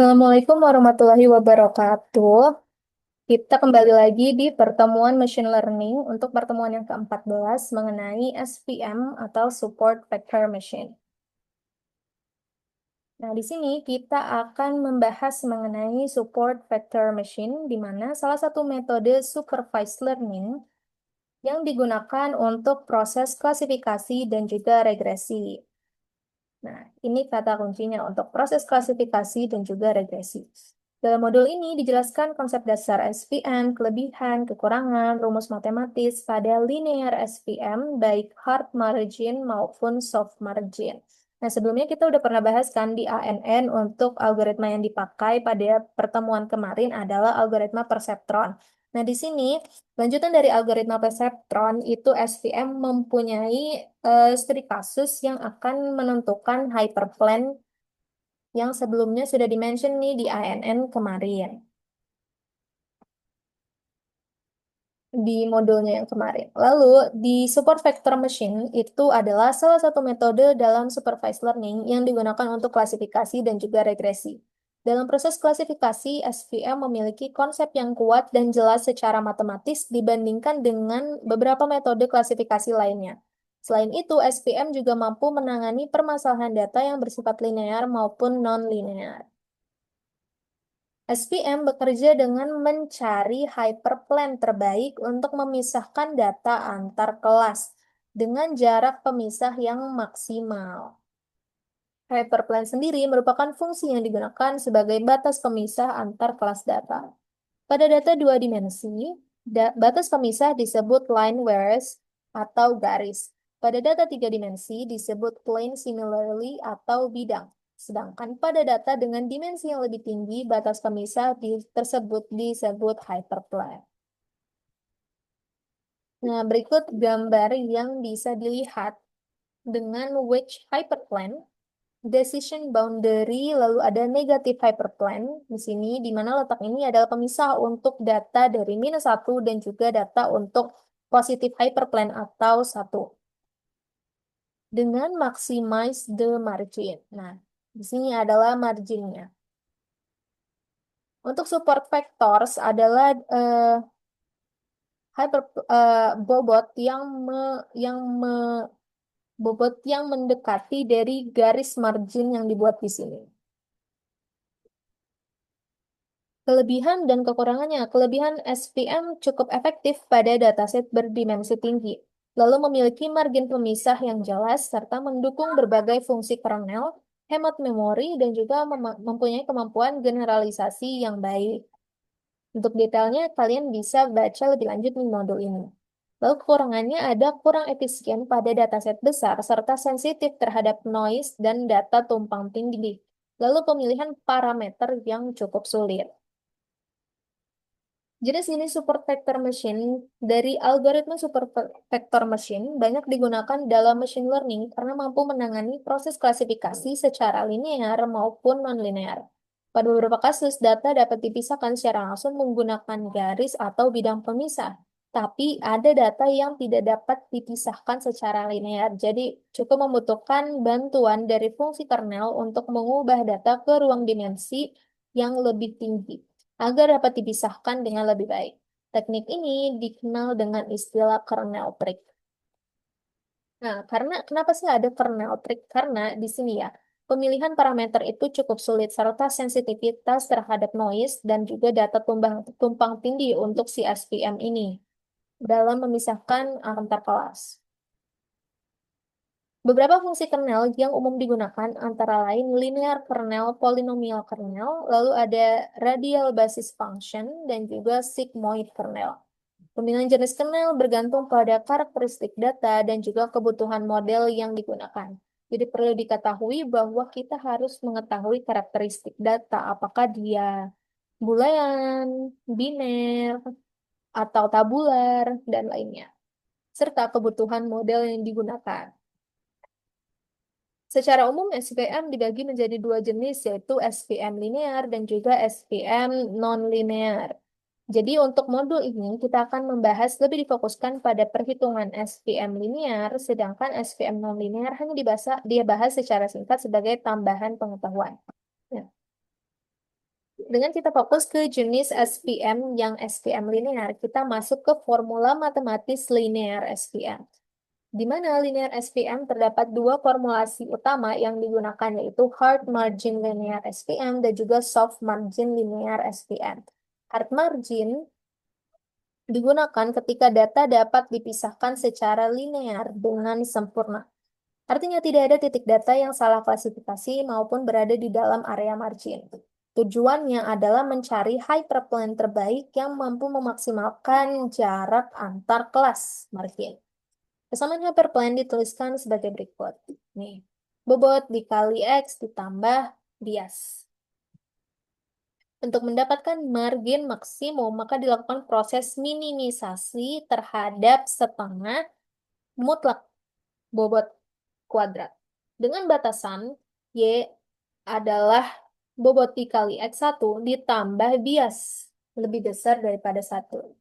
Assalamualaikum warahmatullahi wabarakatuh. Kita kembali lagi di pertemuan machine learning untuk pertemuan yang ke-14 mengenai SVM atau Support Vector Machine. Nah, di sini kita akan membahas mengenai Support Vector Machine, di mana salah satu metode Supervised Learning yang digunakan untuk proses klasifikasi dan juga regresi. Nah, ini kata kuncinya untuk proses klasifikasi dan juga regresi. Dalam modul ini dijelaskan konsep dasar SVM, kelebihan, kekurangan, rumus matematis pada linear SVM, baik hard margin maupun soft margin. Nah, sebelumnya kita udah pernah bahas kan di ANN untuk algoritma yang dipakai pada pertemuan kemarin adalah algoritma perseptron. Nah, di sini lanjutan dari algoritma perseptron itu SVM mempunyai studi kasus yang akan menentukan hyperplane yang sebelumnya sudah dimention nih di ANN kemarin, di modulnya yang kemarin. Lalu, di support vector machine itu adalah salah satu metode dalam supervised learning yang digunakan untuk klasifikasi dan juga regresi. Dalam proses klasifikasi, SVM memiliki konsep yang kuat dan jelas secara matematis dibandingkan dengan beberapa metode klasifikasi lainnya. Selain itu, SVM juga mampu menangani permasalahan data yang bersifat linear maupun non-linear. SVM bekerja dengan mencari hyperplane terbaik untuk memisahkan data antar kelas dengan jarak pemisah yang maksimal. Hyperplane sendiri merupakan fungsi yang digunakan sebagai batas pemisah antar kelas data. Pada data dua dimensi, batas pemisah disebut line wares atau garis. Pada data tiga dimensi disebut plane similarly atau bidang. Sedangkan pada data dengan dimensi yang lebih tinggi, batas pemisah tersebut disebut hyperplane. Nah, berikut gambar yang bisa dilihat dengan wedge hyperplane, decision boundary, lalu ada negative hyperplane di sini, di mana letak ini adalah pemisah untuk data dari -1 dan juga data untuk positive hyperplane atau 1. Dengan maximize the margin. Nah, di sini adalah marginnya. Untuk support vectors adalah hyper bobot bobot yang mendekati dari garis margin yang dibuat di sini. Kelebihan dan kekurangannya. Kelebihan SVM cukup efektif pada dataset berdimensi tinggi, lalu memiliki margin pemisah yang jelas, serta mendukung berbagai fungsi kernel, hemat memori, dan juga mempunyai kemampuan generalisasi yang baik. Untuk detailnya, kalian bisa baca lebih lanjut di modul ini. Lalu kekurangannya ada kurang efisien pada dataset besar, serta sensitif terhadap noise dan data tumpang tindih. Lalu pemilihan parameter yang cukup sulit. Jenis ini support vector machine dari algoritma support vector machine banyak digunakan dalam machine learning karena mampu menangani proses klasifikasi secara linear maupun non-linear. Pada beberapa kasus, data dapat dipisahkan secara langsung menggunakan garis atau bidang pemisah. Tapi ada data yang tidak dapat dipisahkan secara linear, jadi cukup membutuhkan bantuan dari fungsi kernel untuk mengubah data ke ruang dimensi yang lebih tinggi agar dapat dipisahkan dengan lebih baik. Teknik ini dikenal dengan istilah kernel trick. Nah, karena kenapa sih ada kernel trick? Karena di sini ya, pemilihan parameter itu cukup sulit serta sensitivitas terhadap noise dan juga data tumpang tindih untuk si SVM ini dalam memisahkan antar kelas. Beberapa fungsi kernel yang umum digunakan antara lain linear kernel, polynomial kernel, lalu ada radial basis function, dan juga sigmoid kernel. Pemilihan jenis kernel bergantung pada karakteristik data dan juga kebutuhan model yang digunakan. Jadi perlu diketahui bahwa kita harus mengetahui karakteristik data, apakah dia boolean, biner, atau tabular, dan lainnya. Serta kebutuhan model yang digunakan. Secara umum, SVM dibagi menjadi dua jenis, yaitu SVM linear dan juga SVM non-linear. Jadi untuk modul ini, kita akan membahas lebih difokuskan pada perhitungan SVM linear, sedangkan SVM non-linear hanya dia bahas secara singkat sebagai tambahan pengetahuan. Ya. Dengan kita fokus ke jenis SVM yang SVM linear, kita masuk ke formula matematis linear SVM. Di mana linear SVM terdapat dua formulasi utama yang digunakan, yaitu hard margin linear SVM dan juga soft margin linear SVM. Hard margin digunakan ketika data dapat dipisahkan secara linear dengan sempurna. Artinya tidak ada titik data yang salah klasifikasi maupun berada di dalam area margin. Tujuannya adalah mencari hyperplane terbaik yang mampu memaksimalkan jarak antar kelas margin. Kesamaan hyperplane dituliskan sebagai berikut. Nih, bobot dikali X ditambah bias. Untuk mendapatkan margin maksimum, maka dilakukan proses minimisasi terhadap setengah mutlak bobot kuadrat. Dengan batasan Y adalah bobot dikali X1 ditambah bias lebih besar daripada 1.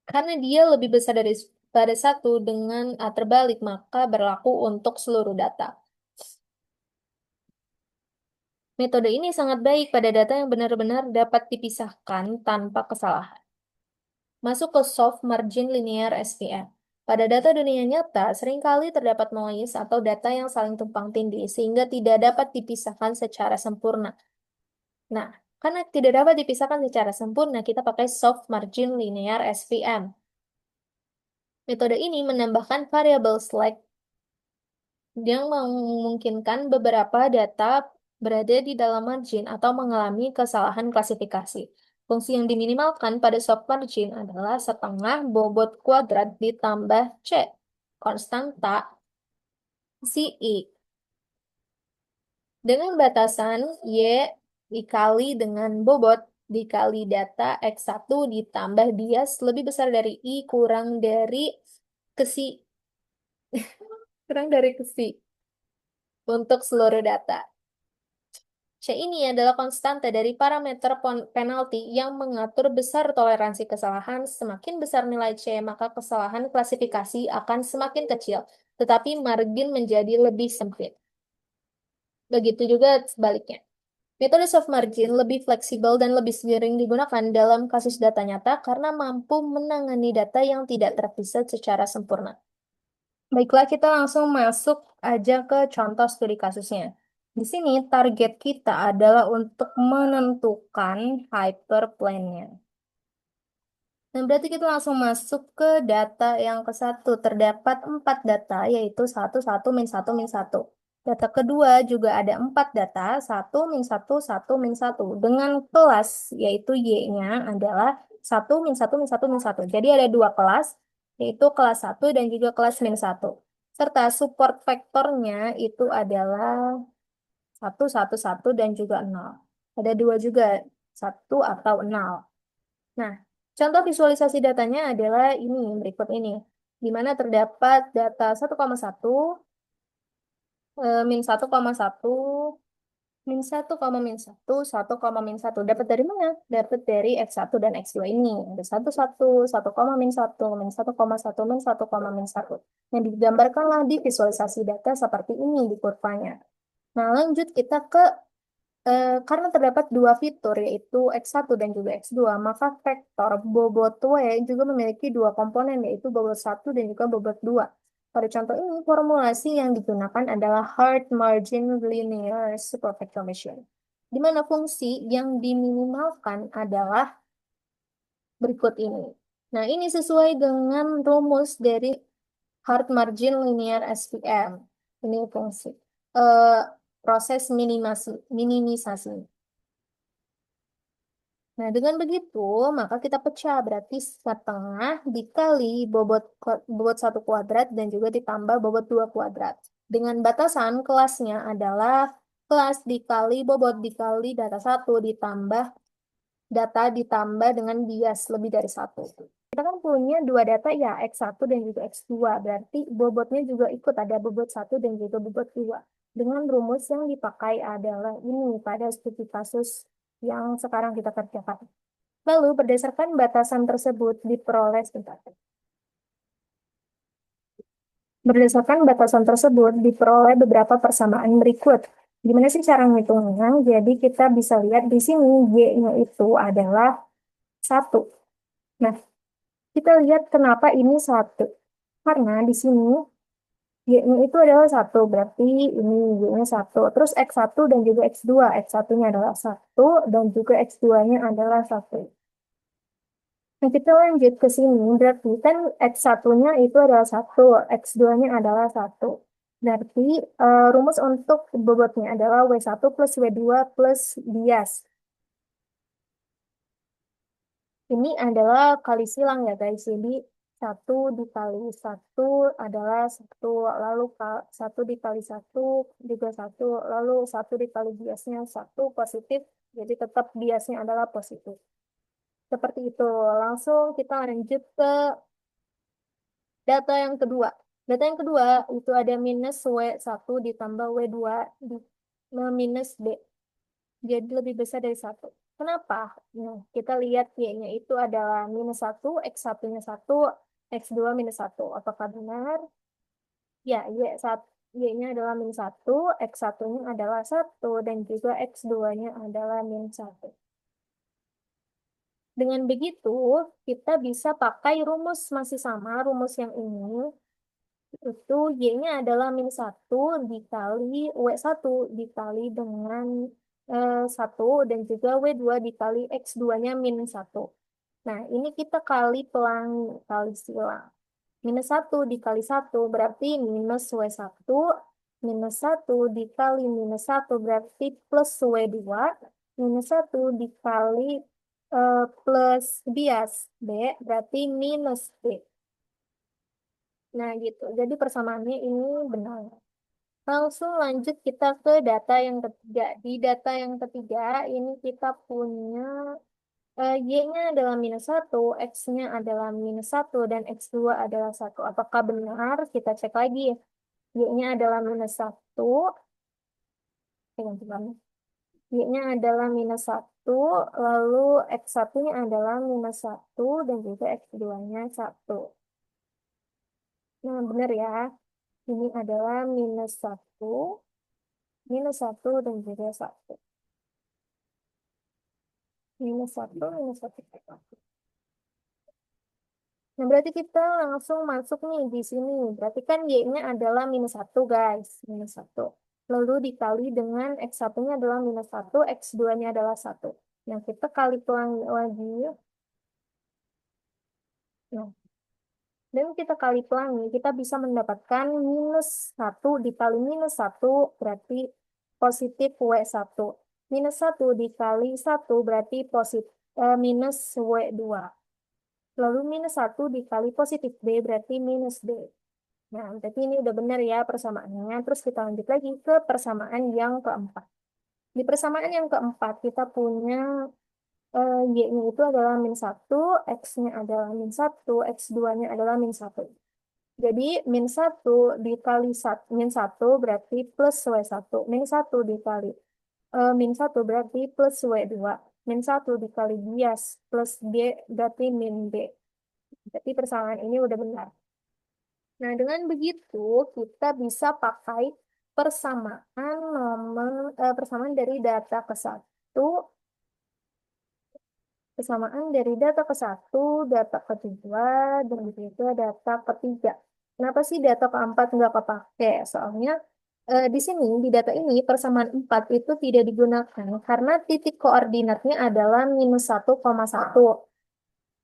Karena dia lebih besar daripada 1 dengan terbalik, maka berlaku untuk seluruh data. Metode ini sangat baik pada data yang benar-benar dapat dipisahkan tanpa kesalahan. Masuk ke soft margin linear SVM. Pada data dunia nyata, seringkali terdapat noise atau data yang saling tumpang tindih sehingga tidak dapat dipisahkan secara sempurna. Nah, karena tidak dapat dipisahkan secara sempurna, kita pakai soft margin linear SVM. Metode ini menambahkan variabel slack yang memungkinkan beberapa data berada di dalam margin atau mengalami kesalahan klasifikasi. Fungsi yang diminimalkan pada soft margin adalah setengah bobot kuadrat ditambah C, konstanta CI. Dengan batasan Y dikali dengan bobot dikali data X1 ditambah bias lebih besar dari I kesi, kurang dari kesi untuk seluruh data. C ini adalah konstanta dari parameter penalti yang mengatur besar toleransi kesalahan. Semakin besar nilai C, maka kesalahan klasifikasi akan semakin kecil, tetapi margin menjadi lebih sempit. Begitu juga sebaliknya. Metode soft margin lebih fleksibel dan lebih sering digunakan dalam kasus data nyata karena mampu menangani data yang tidak terpisah secara sempurna. Baiklah, kita langsung masuk aja ke contoh studi kasusnya. Di sini target kita adalah untuk menentukan hyperplane-nya. Nah, berarti kita langsung masuk ke data yang ke satu. Terdapat 4 data, yaitu 1, 1, min 1, min 1. Data kedua juga ada 4 data, 1, min 1, 1, min 1. Dengan kelas, yaitu Y-nya adalah 1, min 1, min 1, min 1. Jadi ada 2 kelas, yaitu kelas 1 dan juga kelas min 1. Serta support vektornya itu adalah 1, 1, 1, dan juga 0. Ada 2 juga, 1 atau 0. Nah, contoh visualisasi datanya adalah ini, berikut ini. Di mana terdapat data 1,1, min 1,1, min 1, min 1, 1, min 1. Dapat dari mana? Dapat dari X1 dan X2 ini. Ada 1, 1, 1, min 1, min 1,1, min 1, min 1. Yang digambarkanlah di visualisasi data seperti ini di kurvanya. Nah, lanjut kita ke karena terdapat dua fitur, yaitu X1 dan juga X2, maka vektor bobot W juga memiliki dua komponen, yaitu bobot 1 dan juga bobot 2. Pada contoh ini, formulasi yang digunakan adalah hard margin linear supervector machine, di mana fungsi yang diminimalkan adalah berikut ini. Nah, ini sesuai dengan rumus dari hard margin linear SVM. Ini fungsi. Eh, proses minimisasi. Nah, dengan begitu, maka kita pecah. Berarti setengah dikali bobot 1 kuadrat dan juga ditambah bobot 2 kuadrat. Dengan batasan kelasnya adalah kelas dikali bobot dikali data 1 ditambah data ditambah dengan bias lebih dari 1. Kita kan punya dua data ya, X1 dan juga X2. Berarti bobotnya juga ikut ada bobot 1 dan juga bobot 2. Dengan rumus yang dipakai adalah ini pada studi kasus yang sekarang kita kerjakan. Lalu berdasarkan batasan tersebut diperoleh sebentar. Berdasarkan batasan tersebut diperoleh beberapa persamaan berikut. Gimana sih cara ngitungnya? Jadi kita bisa lihat di sini Y-nya itu adalah satu. Nah, kita lihat kenapa ini satu. Karena di sini Y-nya itu adalah satu, berarti ini Y-nya satu. Terus X1 dan juga X2. X1-nya adalah satu dan juga X2-nya adalah satu. Nah, kita lanjut ke sini, berarti kan X1-nya itu adalah satu, X2-nya adalah satu. Berarti rumus untuk bobotnya adalah W1 plus W2 plus bias. Ini adalah kali silang ya guys. Jadi satu dikali satu adalah satu, lalu satu dikali satu juga satu, lalu satu dikali biasnya satu positif. Jadi tetap biasnya adalah positif. Seperti itu. Langsung kita lanjut ke data yang kedua. Data yang kedua itu ada minus W1 ditambah W2 di, minus B. Jadi lebih besar dari satu. Kenapa? Nah, kita lihat Y-nya itu adalah minus satu, X1-nya satu, X2 minus satu. Apakah benar? Ya, Y-nya adalah minus satu, X1-nya adalah satu, dan juga X2-nya adalah minus satu. Dengan begitu, kita bisa pakai rumus masih sama, rumus yang ini, itu Y-nya adalah minus satu dikali W1 dikali dengan 1 dan juga W2 dikali X2-nya minus satu. Nah, ini kita kali pelangi, kali silang. Minus satu dikali satu berarti minus W1, minus satu dikali minus satu berarti plus W2, minus satu dikali plus bias B berarti minus B. Nah, gitu. Jadi persamaannya ini benar. Langsung lanjut kita ke data yang ketiga. Di data yang ketiga ini kita punya Y-nya adalah minus satu, X-nya adalah minus satu, dan X2 adalah satu. Apakah benar? Kita cek lagi. Y-nya adalah minus satu. Y-nya adalah minus satu, lalu X1-nya adalah minus satu, dan juga X2-nya satu. Nah, benar ya. Ini adalah minus satu, dan juga satu. Minus satu, minus satu. Nah, berarti kita langsung masuk nih di sini. Berarti kan Y-nya adalah minus satu, guys. Minus satu. Lalu dikali dengan X1-nya adalah minus satu, X2-nya adalah satu. Nah, kita kali pelangi lagi. Nah, dan kita kali pelangi, kita bisa mendapatkan minus satu dikali minus satu berarti positif W1. Minus satu dikali satu berarti minus W2. Lalu minus satu dikali positif B berarti minus B. Nah, berarti ini udah benar ya persamaannya. Terus kita lanjut lagi ke persamaan yang keempat. Di persamaan yang keempat, kita punya Y-nya itu adalah min satu, X-nya adalah min satu, X2-nya adalah min satu. Jadi, min satu dikali min satu berarti plus W1. Min satu dikali min satu berarti plus W2. Min satu dikali bias plus B berarti min B. Berarti persamaan ini udah benar. Nah, dengan begitu kita bisa pakai persamaan dari data ke satu, persamaan dari data ke satu, data ketiga, dan juga data ketiga. Kenapa sih data keempat nggak kepake? Soalnya di sini, di data ini, persamaan 4 itu tidak digunakan karena titik koordinatnya adalah minus 1,1.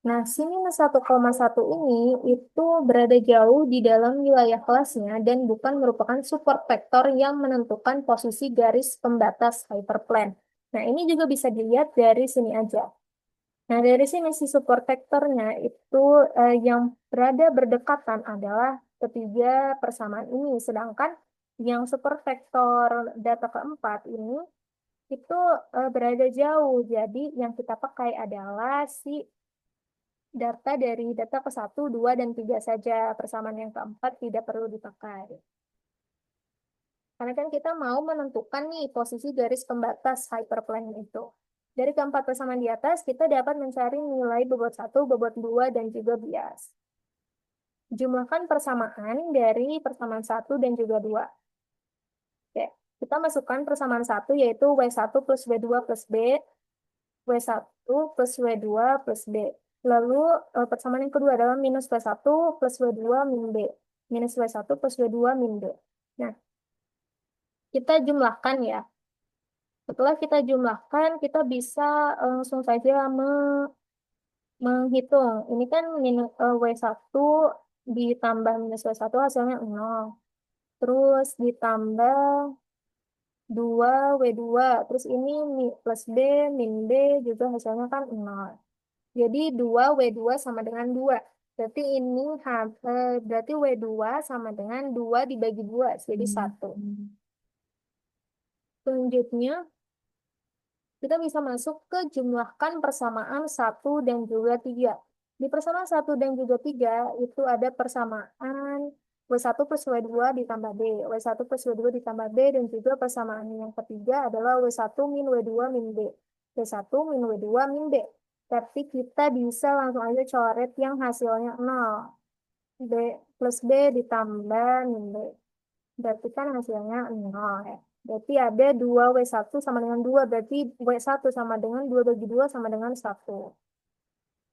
Nah, si minus 1,1 ini itu berada jauh di dalam wilayah kelasnya dan bukan merupakan support vektor yang menentukan posisi garis pembatas hyperplane. Nah, ini juga bisa dilihat dari sini aja. Nah, dari sini si support vektornya itu yang berada berdekatan adalah ketiga persamaan ini. Sedangkan yang support vektor data keempat ini itu berada jauh. Jadi yang kita pakai adalah si data dari data ke satu, 2, dan 3 saja. Persamaan yang keempat tidak perlu dipakai. Karena kan kita mau menentukan nih posisi garis pembatas hyperplane itu. Dari keempat persamaan di atas, kita dapat mencari nilai bobot 1, bobot 2, dan juga bias. Jumlahkan persamaan dari persamaan 1 dan juga 2. Oke. Kita masukkan persamaan satu yaitu W1 plus W2 plus B, W1 plus W2 plus B. Lalu persamaan yang kedua adalah minus W1 plus W2 min B. Minus W1 plus W2 min B. Nah, kita jumlahkan ya. Setelah kita jumlahkan, kita bisa langsung saja menghitung. Ini kan W1 ditambah minus W1 hasilnya 0. Terus ditambah 2W2. Terus ini plus B, min B juga hasilnya kan 0. Jadi 2W2 sama dengan 2. Berarti ini berarti W2 sama dengan 2 dibagi 2, jadi 1. Selanjutnya, kita bisa masuk ke jumlahkan persamaan satu dan juga 3. Di persamaan satu dan juga 3 itu ada persamaan W1 plus W2 ditambah B, W1 plus W2 ditambah B, dan juga persamaan yang ketiga adalah W1 min W2 min B, W1 min W2 min B. Tapi kita bisa langsung aja coret yang hasilnya 0. B plus B ditambah min B. Berarti kan hasilnya 0 ya. Berarti ada 2W1 sama dengan 2. Berarti W1 sama dengan 2 bagi 2 sama dengan 1.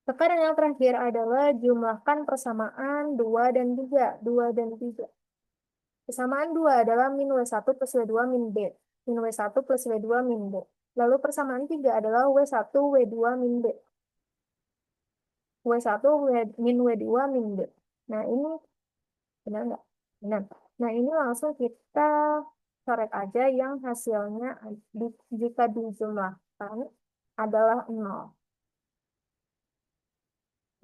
Sekarang yang terakhir adalah jumlahkan persamaan 2 dan 3. 2 dan 3. Persamaan 2 adalah min W1 plus W2 min B. Min W1 plus W2 min B. Lalu persamaan 3 adalah W1 W2 min B. W1 min W2 min B. Nah, ini benar nggak? Benar. Nah, ini langsung kita coret aja yang hasilnya jika dijumlahkan adalah 0.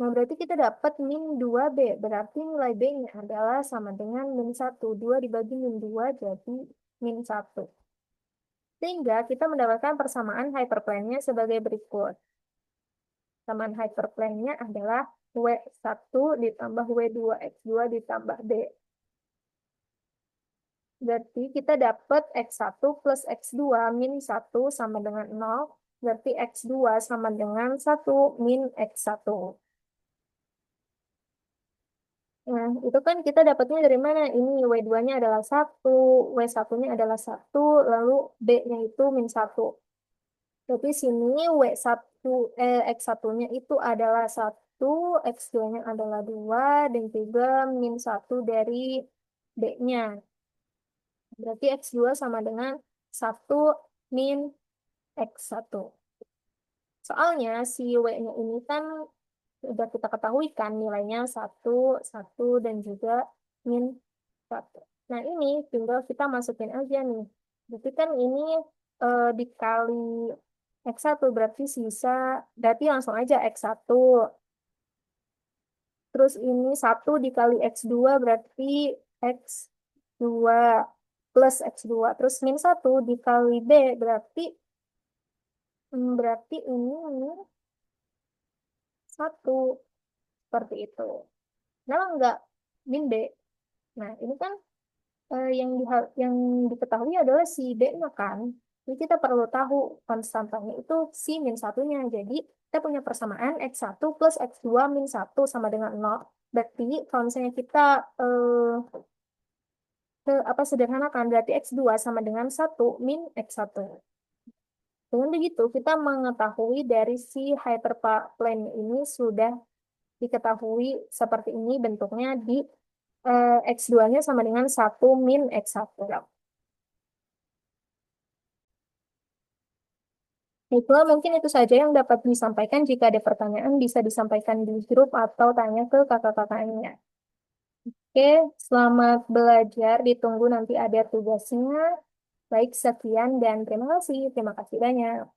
Nah, berarti kita dapat min 2B. Berarti nilai B-nya adalah sama dengan min 1. 2 dibagi min 2 jadi min 1. Sehingga kita mendapatkan persamaan hyperplane-nya sebagai berikut. Persamaan hyperplane-nya adalah W1 ditambah W2 X2 ditambah B. Berarti kita dapat X1 plus X2 min 1 sama dengan 0. Berarti X2 sama dengan 1 min X1. Nah, itu kan kita dapatnya dari mana? Ini W2-nya adalah 1, W1-nya adalah 1, lalu B-nya itu min 1. Berarti sini X1-nya itu adalah 1, X2-nya adalah 2, dan juga min 1 dari B-nya. Berarti X2 sama dengan 1 min X1. Soalnya si W-nya ini kan sudah kita ketahui kan nilainya 1, 1, dan juga min 1. Nah, ini tinggal kita masukin aja nih. Berarti kan ini dikali X1 berarti langsung aja X1. Terus ini 1 dikali X2 berarti X2 plus X2. Terus min 1 dikali B berarti ini 1. Seperti itu. Kenapa enggak min B? Nah, ini kan yang diketahui adalah si B-nya kan. Jadi kita perlu tahu konstantanya itu si min satunya. Jadi kita punya persamaan X1 plus X2 min 1 sama dengan 0. Berarti kalau misalnya kita sederhanakan, berarti X2 sama dengan 1 min X1. Dengan begitu, kita mengetahui dari si hyperplane ini sudah diketahui seperti ini bentuknya di X2-nya sama dengan 1 min X1. Baiklah, mungkin itu saja yang dapat disampaikan. Jika ada pertanyaan, bisa disampaikan di grup atau tanya ke kakak-kakaknya. Oke, selamat belajar. Ditunggu nanti ada tugasnya. Baik, sekian dan terima kasih. Terima kasih banyak.